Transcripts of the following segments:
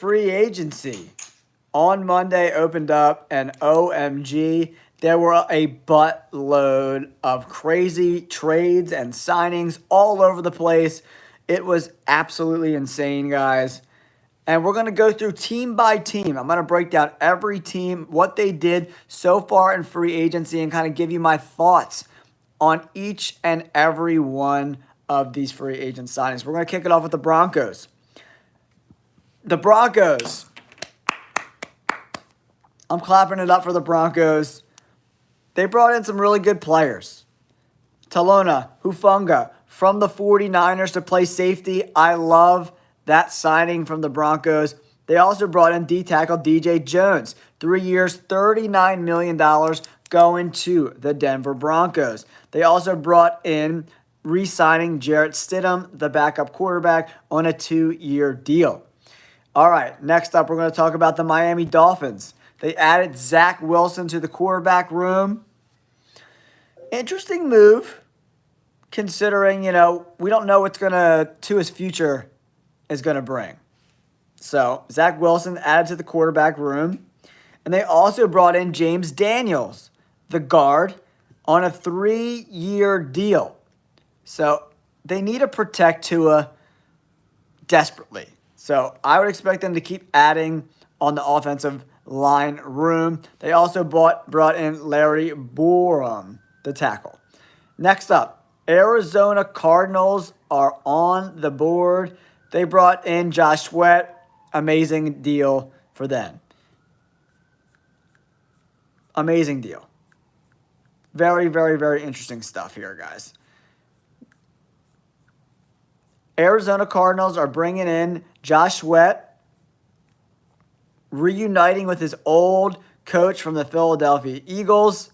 Free agency on Monday opened up, and OMG, there were a buttload of crazy trades and signings all over the place. It was absolutely insane, guys. And we're going to go through team by team. I'm going to break down every team, what they did so far in free agency, and kind of give you my thoughts on each and every one of these free agent signings. We're going to kick it off with the Broncos. The Broncos. I'm clapping it up for the Broncos. They brought in some really good players. Talona Hufanga from the 49ers to play safety. I love that signing from the Broncos. They also brought in D-tackle DJ Jones. 3 years, $39 million going to the Denver Broncos. They also brought in re-signing Jarrett Stidham, the backup quarterback, on a 2-year deal. All right, next up, we're going to talk about the Miami Dolphins. They added Zach Wilson to the quarterback room. Interesting move, considering, we don't know what's to his future is going to bring. So, Zach Wilson added to the quarterback room. And they also brought in James Daniels, the guard, on a 3-year deal. So, they need to protect Tua desperately. So I would expect them to keep adding on the offensive line room. They also brought in Larry Borom, the tackle. Next up, Arizona Cardinals are on the board. They brought in Josh Sweat. Amazing deal for them. Amazing deal. Very, very, very interesting stuff here, guys. Arizona Cardinals are bringing in Josh Sweat, reuniting with his old coach from the Philadelphia Eagles.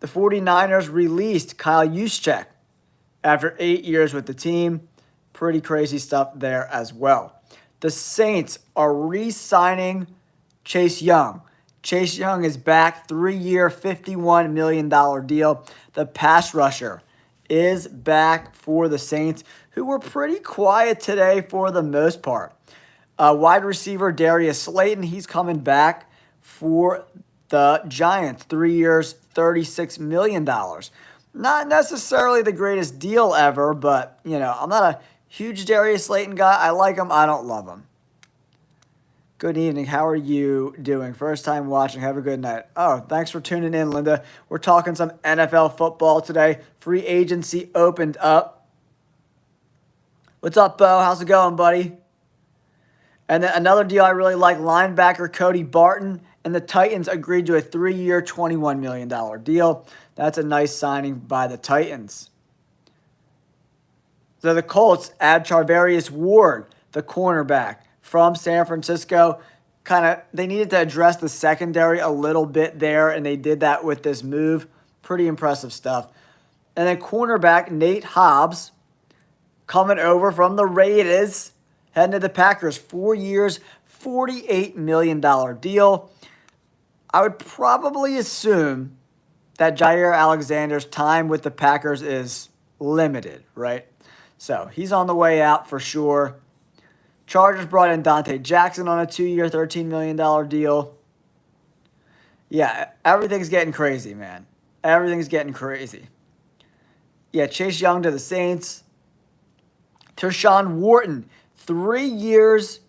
The 49ers released Kyle Juszczyk after 8 years with the team. Pretty crazy stuff there as well. The Saints are re-signing Chase Young. Chase Young is back, 3-year, $51 million deal. The pass rusher is back for the Saints, who were pretty quiet today for the most part. Wide receiver Darius Slayton, he's coming back for the Giants. 3 years, $36 million. Not necessarily the greatest deal ever, but, I'm not a huge Darius Slayton guy. I like him. I don't love him. Good evening. How are you doing? First time watching. Have a good night. Oh, thanks for tuning in, Linda. We're talking some NFL football today. Free agency opened up. What's up, Bo? How's it going, buddy? And then another deal I really like, linebacker Cody Barton. And the Titans agreed to a 3-year, $21 million deal. That's a nice signing by the Titans. So the Colts add Charvarius Ward, the cornerback from San Francisco. They needed to address the secondary a little bit there, and they did that with this move. Pretty impressive stuff. And then cornerback Nate Hobbs coming over from the Raiders, heading to the Packers. 4 years, $48 million deal. I would probably assume that Jair Alexander's time with the Packers is limited, right? So he's on the way out for sure. Chargers brought in Dante Jackson on a 2-year, $13 million deal. Yeah, everything's getting crazy, man. Everything's getting crazy. Yeah, Chase Young to the Saints. Tershawn Wharton, 3 years,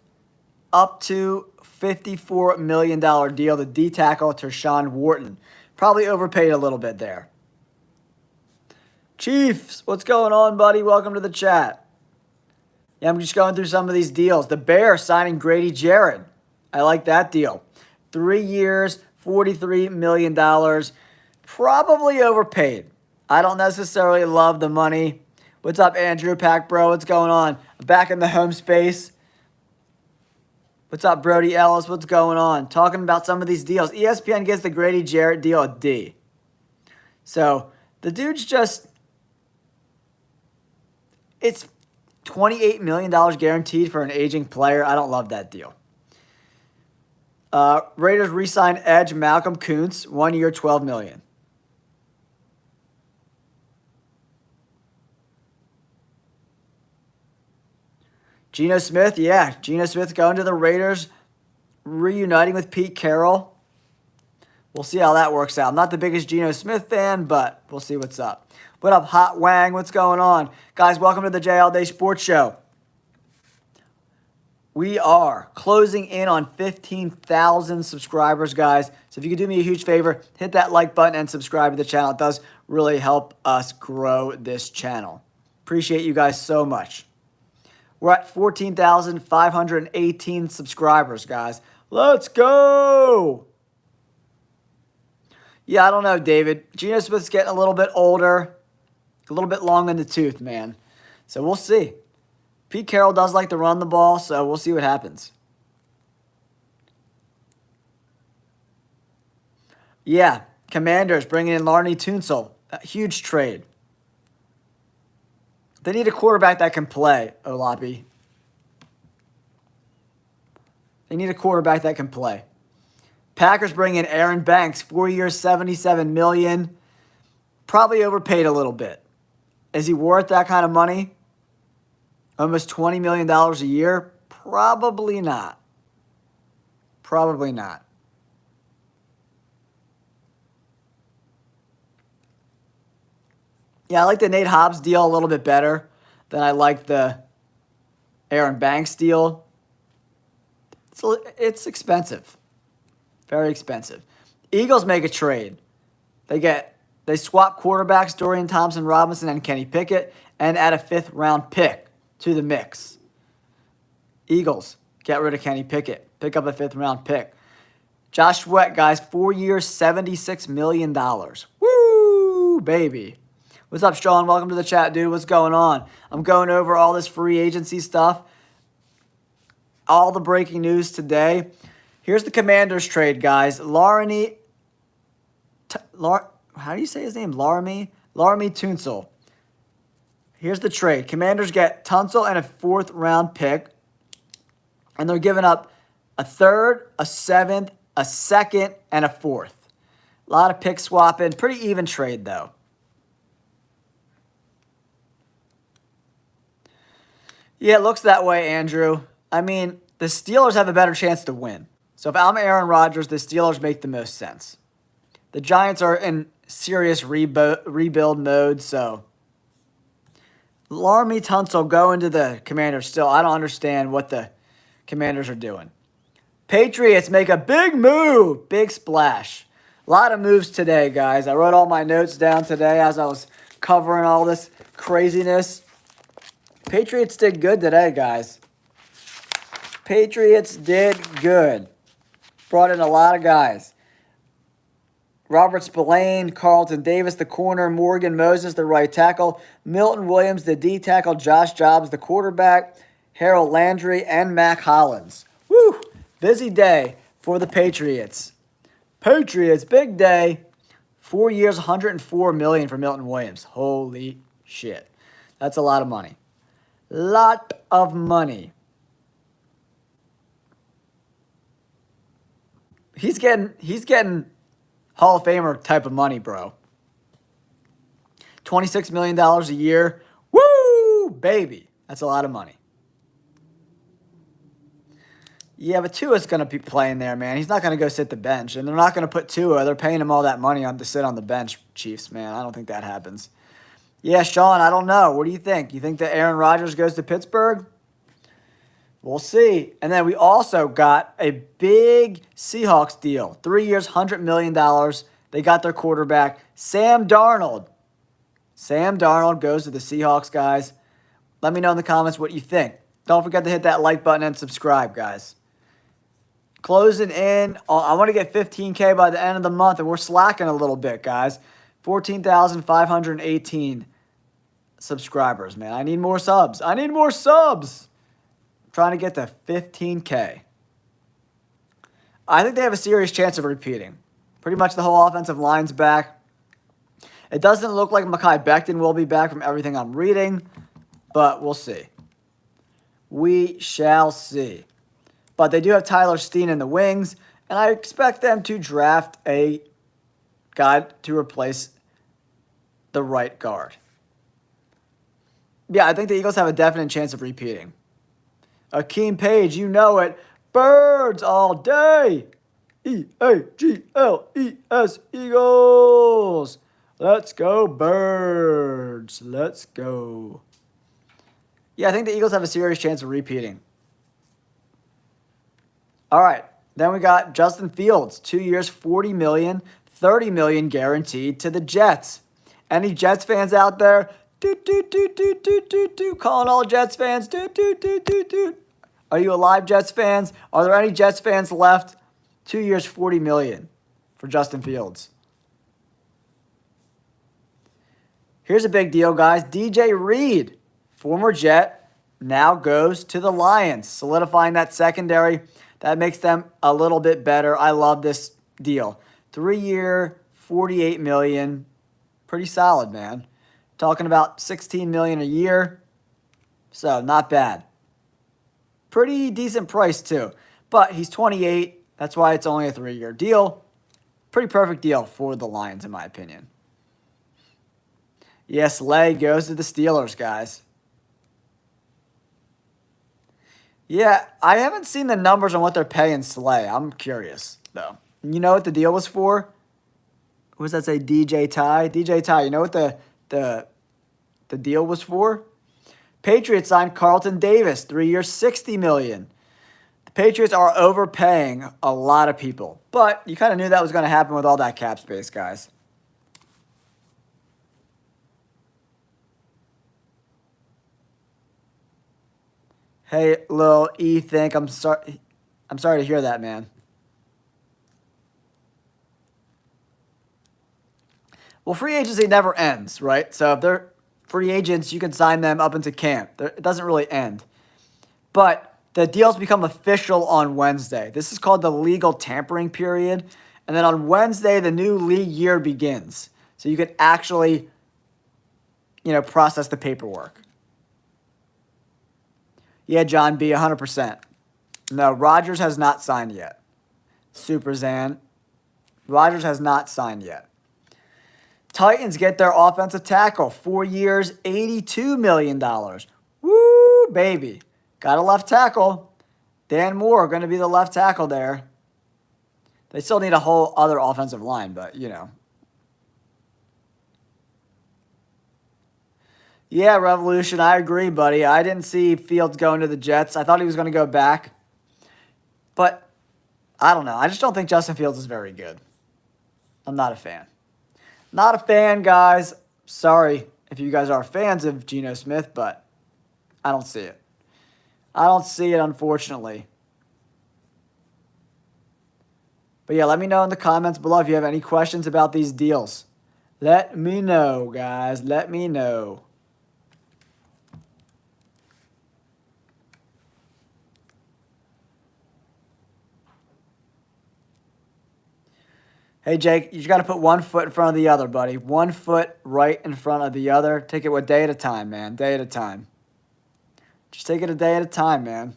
up to $54 million deal. The D-tackle, Tershawn Wharton. Probably overpaid a little bit there. Chiefs, what's going on, buddy? Welcome to the chat. Yeah, I'm just going through some of these deals. The Bears signing Grady Jarrett. I like that deal. 3 years, $43 million. Probably overpaid. I don't necessarily love the money. What's up, Andrew Pack, bro? What's going on? Back in the home space. What's up, Brody Ellis? What's going on? Talking about some of these deals. ESPN gives the Grady Jarrett deal a D. So the dude's just... It's $28 million guaranteed for an aging player. I don't love that deal. Raiders re-signed edge Malcolm Kuntz, 1 year, $12 million. Geno Smith, yeah. Geno Smith going to the Raiders, reuniting with Pete Carroll. We'll see how that works out. I'm not the biggest Geno Smith fan, but we'll see what's up. What up, Hot Wang? What's going on? Guys, welcome to the J All Day Sports Show. We are closing in on 15,000 subscribers, guys. So if you could do me a huge favor, hit that like button and subscribe to the channel. It does really help us grow this channel. Appreciate you guys so much. We're at 14,518 subscribers, guys. Let's go! Yeah, I don't know, David. Geno Smith's getting a little bit older, a little bit long in the tooth, man. So we'll see. Pete Carroll does like to run the ball, so we'll see what happens. Yeah, Commanders bringing in Larney Tunsil. A huge trade. They need a quarterback that can play, Olapi. They need a quarterback that can play. Packers bring in Aaron Banks, 4 years, $77 million. Probably overpaid a little bit. Is he worth that kind of money? Almost $20 million a year? Probably not. Probably not. Yeah, I like the Nate Hobbs deal a little bit better than I like the Aaron Banks deal. It's expensive. Very expensive. Eagles make a trade. They swap quarterbacks, Dorian Thompson-Robinson and Kenny Pickett, and add a 5th-round pick to the mix. Eagles, get rid of Kenny Pickett. Pick up a 5th-round pick. Josh Sweat, guys, 4 years, $76 million. Woo, baby. What's up, Sean? Welcome to the chat, dude. What's going on? I'm going over all this free agency stuff. All the breaking news today. Here's the Commanders trade, guys. How do you say his name? Laremy Tunsil. Here's the trade. Commanders get Tunsil and a 4th-round pick. And they're giving up a 3rd, a 7th, a 2nd, and a 4th. A lot of pick swapping. Pretty even trade, though. Yeah, it looks that way, Andrew. I mean, the Steelers have a better chance to win. So if I'm Aaron Rodgers, the Steelers make the most sense. The Giants are in serious rebuild mode, so Laremy Tunsil go into the Commanders still. I don't understand what the Commanders are doing. Patriots make a big move. Big splash. A lot of moves today, guys. I wrote all my notes down today as I was covering all this craziness. Patriots did good today, guys. Patriots did good. Brought in a lot of guys. Robert Spillane, Carlton Davis, the corner, Morgan Moses, the right tackle, Milton Williams, the D tackle, Josh Jobs, the quarterback, Harold Landry, and Mac Hollins. Woo! Busy day for the Patriots. Patriots, big day. 4 years, $104 million for Milton Williams. Holy shit. That's a lot of money. Lot of money. He's getting Hall of Famer type of money, bro. $26 million a year. Woo, baby. That's a lot of money. Yeah, but Tua's going to be playing there, man. He's not going to go sit the bench. And they're not going to put Tua. They're paying him all that money to sit on the bench, Chiefs, man. I don't think that happens. Yeah, Sean, I don't know. What do you think? You think that Aaron Rodgers goes to Pittsburgh? We'll see. And then we also got a big Seahawks deal. 3 years, $100 million. They got their quarterback, Sam Darnold. Sam Darnold goes to the Seahawks, guys. Let me know in the comments what you think. Don't forget to hit that like button and subscribe, guys. Closing in. I want to get 15K by the end of the month, and we're slacking a little bit, guys. 14,518 subscribers, man. I need more subs. I need more subs. Trying to get to 15K. I think they have a serious chance of repeating. Pretty much the whole offensive line's back. It doesn't look like Mekhi Becton will be back from everything I'm reading, but we'll see. We shall see. But they do have Tyler Steen in the wings, and I expect them to draft a guy to replace the right guard. Yeah, I think the Eagles have a definite chance of repeating. Akeem Page, you know it. Birds all day. Eagles. Eagles. Let's go, Birds. Let's go. Yeah, I think the Eagles have a serious chance of repeating. All right. Then we got Justin Fields, 2 years, $40 million, $30 million guaranteed to the Jets. Any Jets fans out there? Calling all Jets fans. Are you alive, Jets fans? Are there any Jets fans left? 2 years, $40 million for Justin Fields. Here's a big deal, guys. DJ Reed, former Jet, now goes to the Lions, solidifying that secondary. That makes them a little bit better. I love this deal. 3-year, $48 million. Pretty solid, man. Talking about $16 million a year. So, not bad. Pretty decent price, too. But he's 28. That's why it's only a 3-year deal. Pretty perfect deal for the Lions, in my opinion. Yes, Slay goes to the Steelers, guys. Yeah, I haven't seen the numbers on what they're paying Slay. I'm curious, though. You know what the deal was for? What does that say? DJ Ty? DJ Ty, you know what the deal was for? Patriots signed Carlton Davis, 3 years, $60 million. The Patriots are overpaying a lot of people. But you kind of knew that was going to happen with all that cap space, guys. Hey, Lil E, I'm sorry to hear that, man. Well, free agency never ends, right? So if they're free agents, you can sign them up into camp. It doesn't really end. But the deals become official on Wednesday. This is called the legal tampering period. And then on Wednesday, the new league year begins. So you can actually, process the paperwork. Yeah, John B., 100%. No, Rodgers has not signed yet. Super Zan. Rodgers has not signed yet. Titans get their offensive tackle. 4 years, $82 million. Woo, baby. Got a left tackle. Dan Moore going to be the left tackle there. They still need a whole other offensive line, but, Yeah, Revolution, I agree, buddy. I didn't see Fields going to the Jets. I thought he was going to go back. But, I don't know. I just don't think Justin Fields is very good. I'm not a fan. Not a fan, guys. Sorry if you guys are fans of Geno Smith, but I don't see it. I don't see it, unfortunately. But yeah, let me know in the comments below if you have any questions about these deals. Let me know, guys. Let me know. Hey, Jake, you got to put 1 foot in front of the other, buddy. 1 foot right in front of the other. Take it one day at a time, man. Day at a time. Just take it a day at a time, man.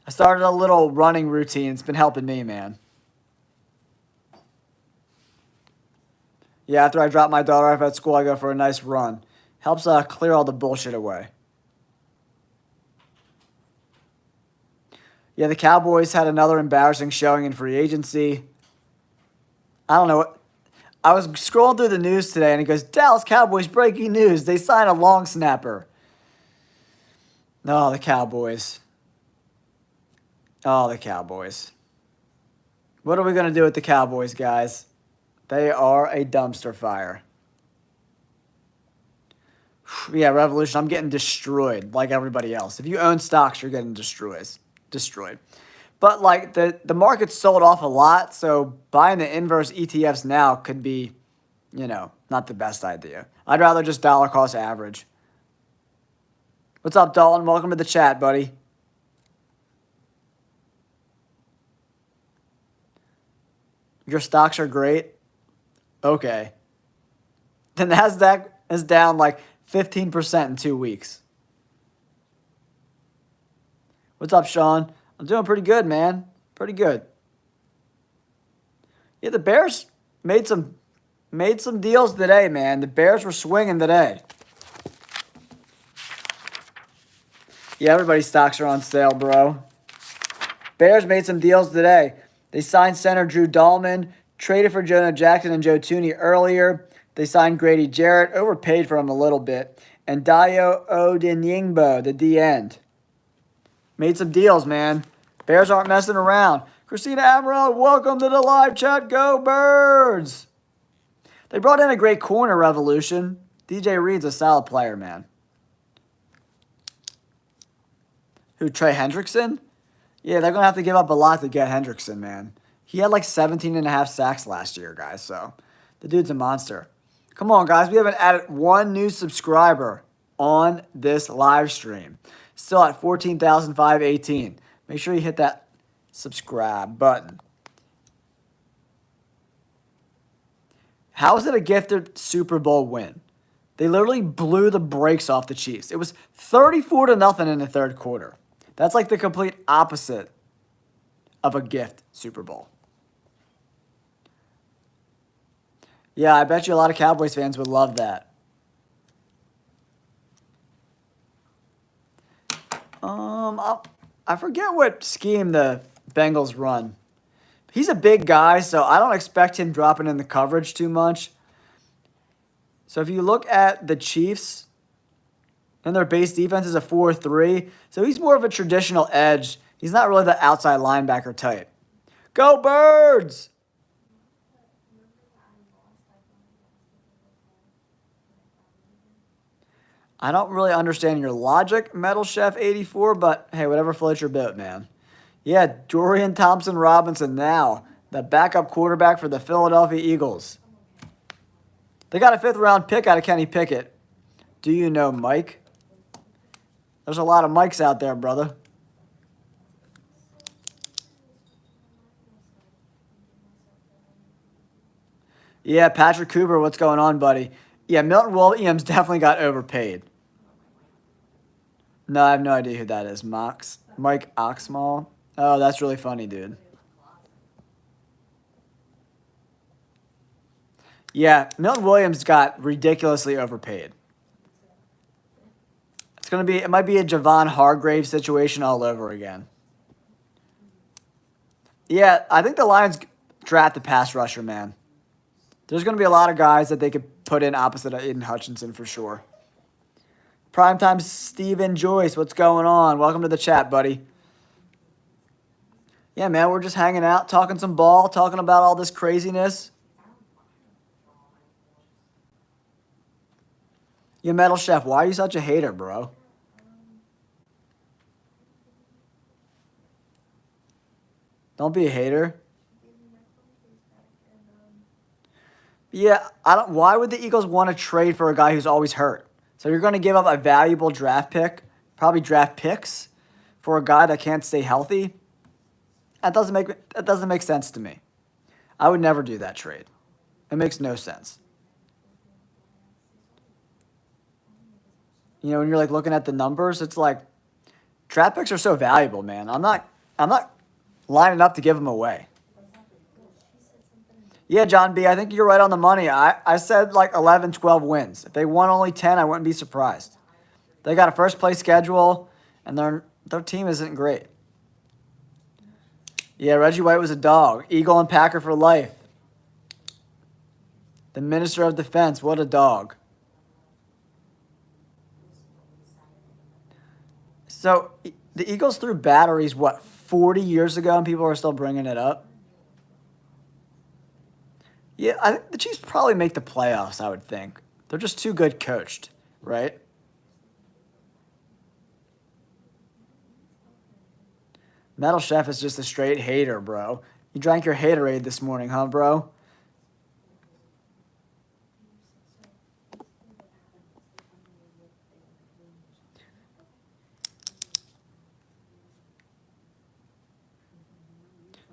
I started a little running routine. It's been helping me, man. Yeah, after I drop my daughter off at school, I go for a nice run. Helps clear all the bullshit away. Yeah, the Cowboys had another embarrassing showing in free agency. I don't know what. I was scrolling through the news today, and it goes, Dallas Cowboys breaking news. They signed a long snapper. Oh, the Cowboys. Oh, the Cowboys. What are we going to do with the Cowboys, guys? They are a dumpster fire. Yeah, Revolution, I'm getting destroyed like everybody else. If you own stocks, you're getting destroyed. But like the market's sold off a lot, so buying the inverse ETFs now could be, not the best idea. I'd rather just dollar cost average. What's up, Dalton? Welcome to the chat, buddy. Your stocks are great? Okay. The NASDAQ is down like 15% in 2 weeks. What's up, Sean? I'm doing pretty good, man. Pretty good. Yeah, the Bears made some deals today, man. The Bears were swinging today. Yeah, everybody's stocks are on sale, bro. Bears made some deals today. They signed center Drew Dahlman, traded for Jonah Jackson and Joe Tooney earlier. They signed Grady Jarrett, overpaid for him a little bit. And Dio Odinyingbo, the D end. Made some deals, man. Bears aren't messing around. Christina Amaral, welcome to the live chat. Go Birds! They brought in a great corner revolution. DJ Reed's a solid player, man. Who, Trey Hendrickson? Yeah, they're going to have to give up a lot to get Hendrickson, man. He had like 17 and a half sacks last year, guys, so the dude's a monster. Come on, guys. We haven't added one new subscriber on this live stream. Still at 14,518. Make sure you hit that subscribe button. How is it a gifted Super Bowl win? They literally blew the brakes off the Chiefs. It was 34-0 in the third quarter. That's like the complete opposite of a gift Super Bowl. Yeah, I bet you a lot of Cowboys fans would love that. I forget what scheme the Bengals run. He's a big guy, so I don't expect him dropping in the coverage too much. So if you look at the Chiefs, and their base defense is a 4-3, so he's more of a traditional edge. He's not really the outside linebacker type. Go Birds! I don't really understand your logic, Metal Chef 84, but hey, whatever floats your boat, man. Yeah, Dorian Thompson-Robinson now, the backup quarterback for the Philadelphia Eagles. They got a 5th-round pick out of Kenny Pickett. Do you know Mike? There's a lot of Mikes out there, brother. Yeah, Patrick Cooper, what's going on, buddy? Yeah, Milton Williams definitely got overpaid. No, I have no idea who that is. Mike Oxmall. Oh, that's really funny, dude. Yeah, Milton Williams got ridiculously overpaid. It might be a Javon Hargrave situation all over again. Yeah, I think the Lions draft a pass rusher, man. There's going to be a lot of guys that they could put in opposite of Aiden Hutchinson for sure. Primetime Steven Joyce, what's going on? Welcome to the chat, buddy. Yeah, man, we're just hanging out, talking some ball, talking about all this craziness. You Metal Chef, why are you such a hater, bro? Don't be a hater. Yeah, why would the Eagles want to trade for a guy who's always hurt? So you're going to give up a valuable draft pick, probably draft picks, for a guy that can't stay healthy? That doesn't make sense to me. I would never do that trade. It makes no sense. You know, when you're like looking at the numbers, it's like draft picks are so valuable, man. I'm not lining up to give them away. Yeah, John B., I think you're right on the money. I said like 11, 12 wins. If they won only 10, I wouldn't be surprised. They got a first-place schedule, and their team isn't great. Yeah, Reggie White was a dog. Eagle and Packer for life. The Minister of Defense, what a dog. So the Eagles threw batteries, 40 years ago, and people are still bringing it up? Yeah, I think the Chiefs probably make the playoffs, I would think. They're just too good coached, right? Metal Chef is just a straight hater, bro. You drank your haterade this morning, huh, bro?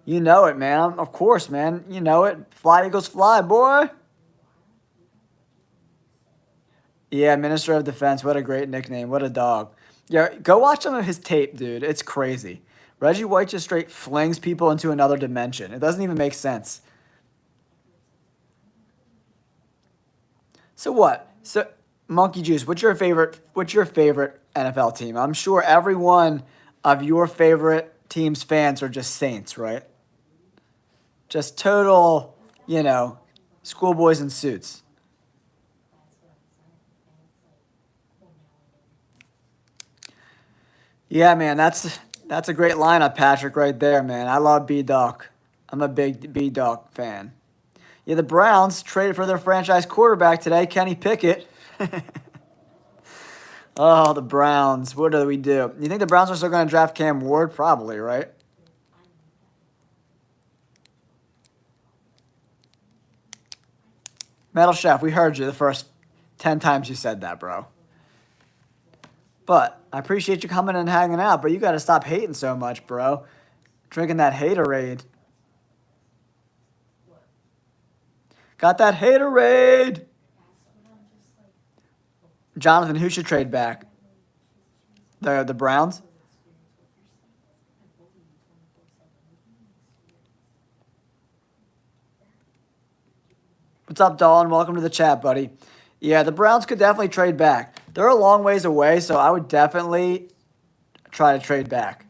You know it, man. Of course, man. You know it. Fly, Eagles, fly, boy. Yeah, Minister of Defense. What a great nickname. What a dog. Yeah, go watch some of his tape, dude. It's crazy. Reggie White just straight flings people into another dimension. It doesn't even make sense. So what? So Monkey Juice, what's your favorite NFL team? I'm sure every one of your favorite team's fans are just Saints, right? Just total, you know, schoolboys in suits. Yeah, man, that's a great lineup, Patrick, right there, man. I love B Duck. I'm a big B Duck fan. Yeah, the Browns traded for their franchise quarterback today, Kenny Pickett. Oh, the Browns. What do we do? You think the Browns are still going to draft Cam Ward? Probably, right? Metal Chef, we heard you the first 10 times you said that, bro. But I appreciate you coming and hanging out, but you got to stop hating so much, bro. Drinking that haterade. Got that haterade. Jonathan, who should trade back? The Browns? What's up, Dolan? Welcome to the chat, buddy. Yeah, the Browns could definitely trade back. They're a long ways away, so I would definitely try to trade back.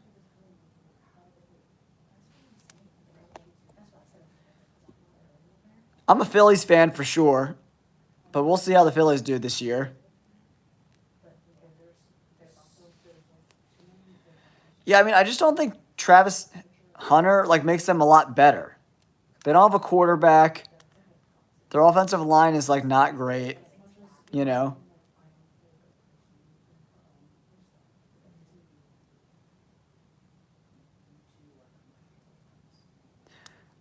I'm a Phillies fan for sure, but we'll see how the Phillies do this year. Yeah, I mean, I just don't think Travis Hunter like makes them a lot better. They don't have a quarterback. Their offensive line is like not great, you know.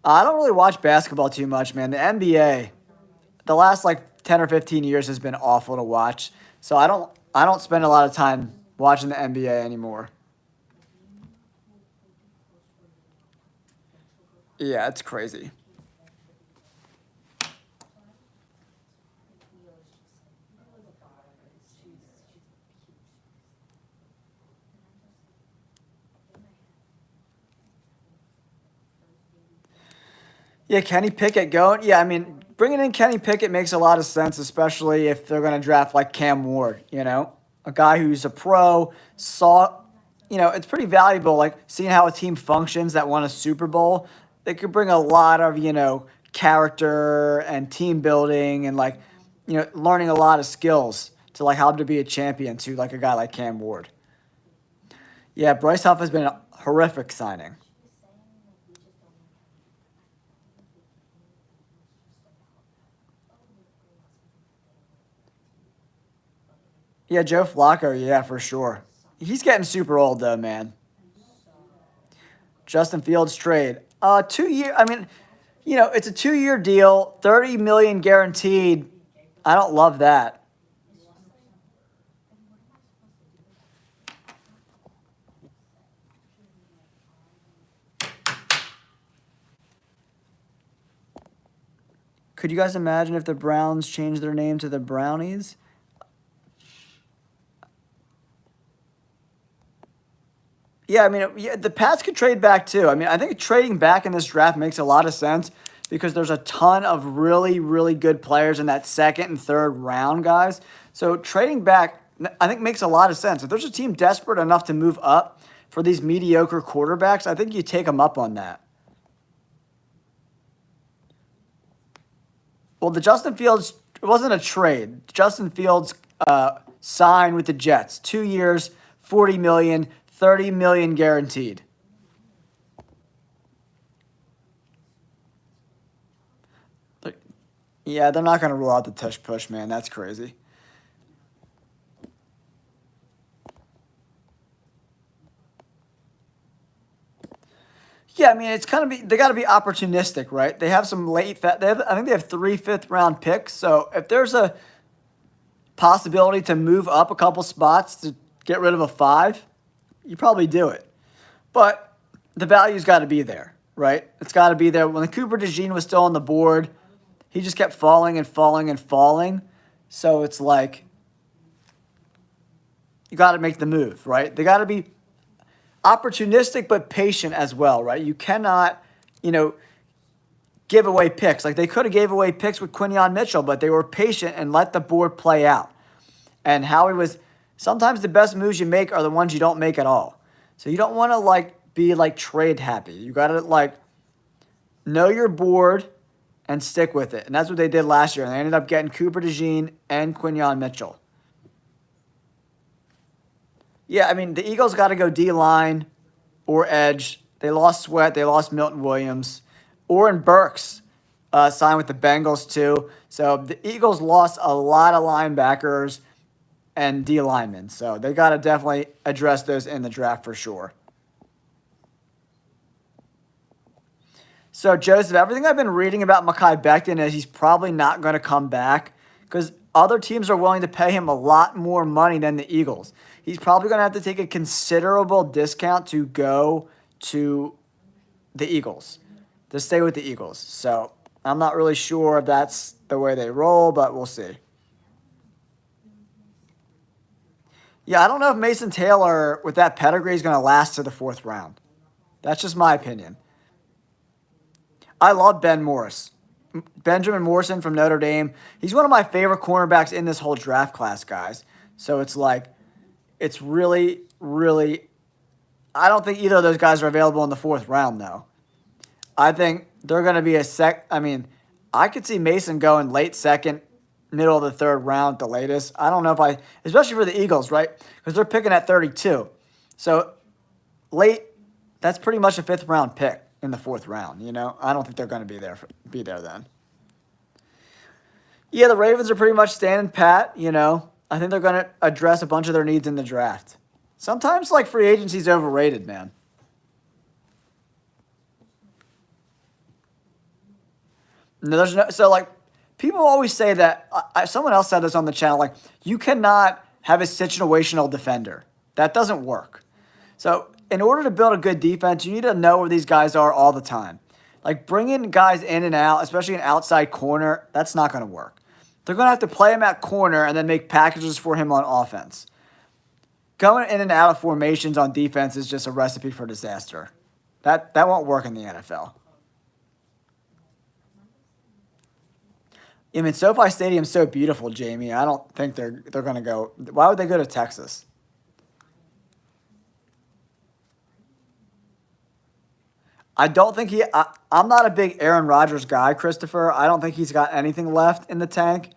I don't really watch basketball too much, man. The NBA, the last like 10 or 15 years has been awful to watch. So I don't spend a lot of time watching the NBA anymore. Yeah, it's crazy. Yeah, Kenny Pickett going. Yeah, I mean, bringing in Kenny Pickett makes a lot of sense, especially if they're going to draft like Cam Ward, you know, a guy who's a pro, it's pretty valuable, like seeing how a team functions that won a Super Bowl. They could bring a lot of, character and team building and like, learning a lot of skills to like how to be a champion to like a guy like Cam Ward. Yeah, Bryce Huff has been a horrific signing. Yeah, Joe Flacco, yeah, for sure. He's getting super old though, man. Justin Fields trade. 2 year. I mean, it's a 2 year deal, 30 million guaranteed. I don't love that. Could you guys imagine if the Browns changed their name to the Brownies? Yeah, I mean, yeah, the Pats could trade back too. I mean, I think trading back in this draft makes a lot of sense because there's a ton of really, really good players in that second and third round, guys. So trading back, I think, makes a lot of sense. If there's a team desperate enough to move up for these mediocre quarterbacks, I think you take them up on that. Well, the Justin Fields, it wasn't a trade. Justin Fields signed with the Jets. 2 years, 40 million, 30 million guaranteed. Yeah, they're not going to rule out the tush push, man. That's crazy. Yeah, I mean, it's kind of they got to be opportunistic, right? They have some I think they have three fifth round picks. So if there's a possibility to move up a couple spots to get rid of a five, you probably do it. But the value's got to be there, right? It's got to be there. When the Cooper DeJean was still on the board, he just kept falling and falling and falling. So it's like you got to make the move, right? They got to be opportunistic but patient as well, right? You cannot, you know, give away picks. Like they could have gave away picks with Quinion Mitchell, but they were patient and let the board play out. And Howie was sometimes the best moves you make are the ones you don't make at all. So you don't want to like be like trade happy. You got to like know your board and stick with it. And that's what they did last year. And they ended up getting Cooper DeJean and Quinyon Mitchell. Yeah, I mean, the Eagles got to go D-line or edge. They lost Sweat. They lost Milton Williams. Oren Burks signed with the Bengals too. So the Eagles lost a lot of linebackers and D linemen. So they got to definitely address those in the draft for sure. So, Joseph, everything I've been reading about Mekhi Becton is he's probably not going to come back because other teams are willing to pay him a lot more money than the Eagles. He's probably going to have to take a considerable discount to go to the Eagles, to stay with the Eagles. So, I'm not really sure if that's the way they roll, but we'll see. Yeah, I don't know if Mason Taylor, with that pedigree, is going to last to the fourth round. That's just my opinion. I love Ben Morris. Benjamin Morrison from Notre Dame. He's one of my favorite cornerbacks in this whole draft class, guys. So it's like, it's really, really, I don't think either of those guys are available in the fourth round, though. I think they're going to be I could see Mason going late second, middle of the third round at the latest. I don't know especially for the Eagles, right? Because they're picking at 32. So late, that's pretty much a fifth round pick in the fourth round, you know? I don't think they're going to be there then. Yeah, the Ravens are pretty much standing pat, you know. I think they're going to address a bunch of their needs in the draft. Sometimes, like, free agency is overrated, man. So, like, people always say that, someone else said this on the channel, like, you cannot have a situational defender. That doesn't work. So, in order to build a good defense, you need to know where these guys are all the time. Like, bringing guys in and out, especially an outside corner, that's not going to work. They're going to have to play him at corner and then make packages for him on offense. Going in and out of formations on defense is just a recipe for disaster. That won't work in the NFL. I mean, SoFi Stadium's so beautiful, Jamie. I don't think they're going to go. Why would they go to Texas? I don't think I'm not a big Aaron Rodgers guy, Christopher. I don't think he's got anything left in the tank.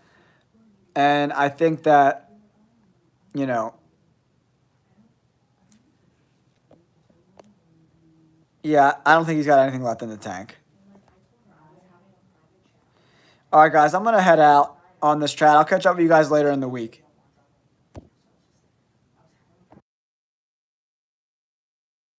And I think that, you know, yeah, I don't think he's got anything left in the tank. All right, guys, I'm going to head out on this chat. I'll catch up with you guys later in the week.